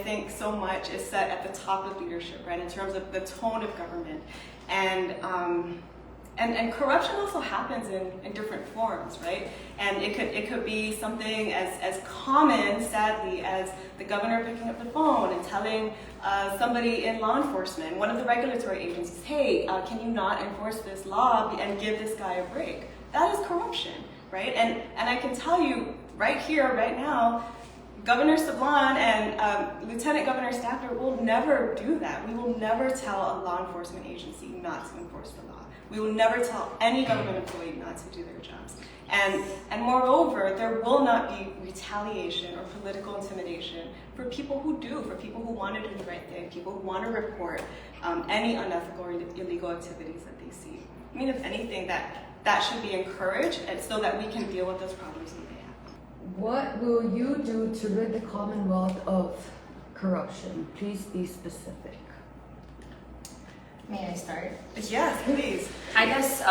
think so much is set at the top of leadership, right, in terms of the tone of government. And corruption also happens in different forms, right? And it could be something as common, sadly, as the governor picking up the phone and telling somebody in law enforcement, one of the regulatory agencies, hey, can you not enforce this law and give this guy a break? That is corruption, right? And I can tell you right here, right now, Governor Sablan and Lieutenant Governor Staffler will never do that. We will never tell a law enforcement agency not to enforce the law. We will never tell any government employee not to do their jobs. And moreover, there will not be retaliation or political intimidation for people who do, for people who want to do the right thing, people who want to report any unethical or illegal activities that they see. I mean, if anything, that should be encouraged, and so that we can deal with those problems when they happen. What will you do to rid the Commonwealth of corruption? Please be specific. May I start? Yes, please. I guess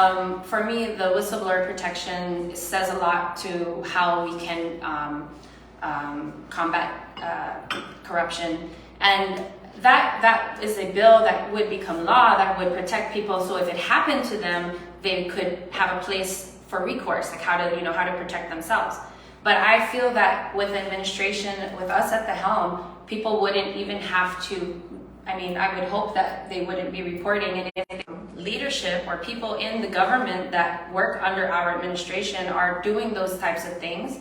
for me, the whistleblower protection says a lot to how we can combat corruption. And that is a bill that would become law that would protect people. So if it happened to them, they could have a place for recourse, like how to protect themselves. But I feel that with administration, with us at the helm, people wouldn't even have to. I mean, I would hope that they wouldn't be reporting, and if leadership or people in the government that work under our administration are doing those types of things,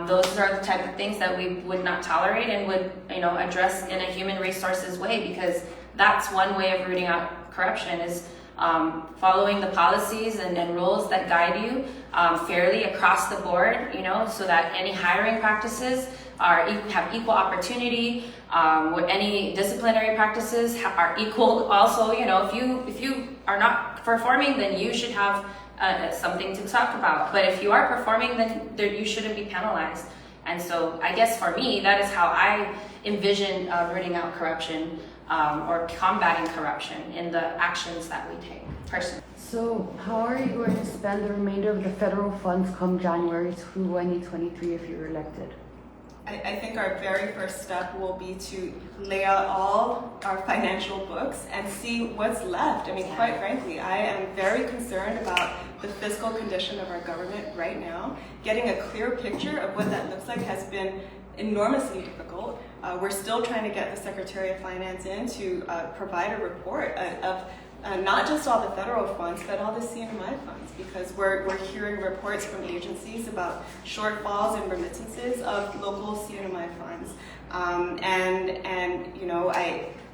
those are the type of things that we would not tolerate and would, address in a human resources way, because that's one way of rooting out corruption is following the policies and rules that guide you fairly across the board, so that any hiring practices have equal opportunity. Any disciplinary practices are equal. Also, if you are not performing, then you should have something to talk about. But if you are performing, then you shouldn't be penalized. And so, I guess for me, that is how I envision rooting out corruption or combating corruption in the actions that we take personally. So, how are you going to spend the remainder of the federal funds come January 2023 if you're elected? I think our very first step will be to lay out all our financial books and see what's left. I mean, quite frankly, I am very concerned about the fiscal condition of our government right now. Getting a clear picture of what that looks like has been enormously difficult. We're still trying to get the Secretary of Finance in to provide a report of not just all the federal funds, but all the CNMI funds, because we're hearing reports from agencies about shortfalls and remittances of local CNMI funds.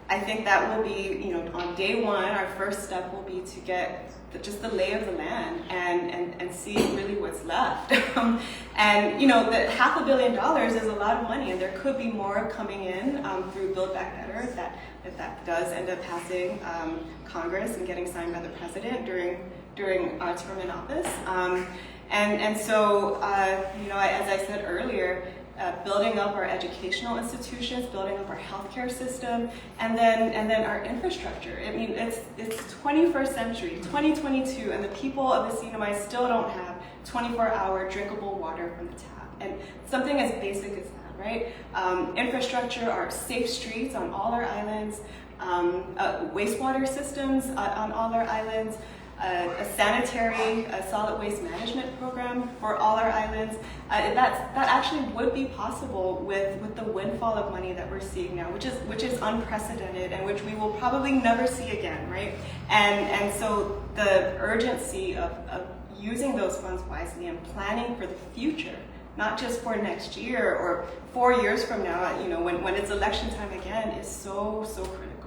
I think that will be, on day one, our first step will be to get just the lay of the land and see really what's left. And the $500 million is a lot of money, and there could be more coming in through Build Back Better if that does end up passing Congress and getting signed by the president during our term in office. So as I said earlier, building up our educational institutions, building up our healthcare system, and then our infrastructure. I mean, it's 21st century, 2022, and the people of the CNMI still don't have 24-hour drinkable water from the tap. And something as basic as that, right? Infrastructure, our safe streets on all our islands, wastewater systems on all our islands, a sanitary solid waste management program for all our islands. That actually would be possible with the windfall of money that we're seeing now, which is unprecedented and which we will probably never see again, right? And so the urgency of using those funds wisely and planning for the future, not just for next year or 4 years from now, when it's election time again, is so critical.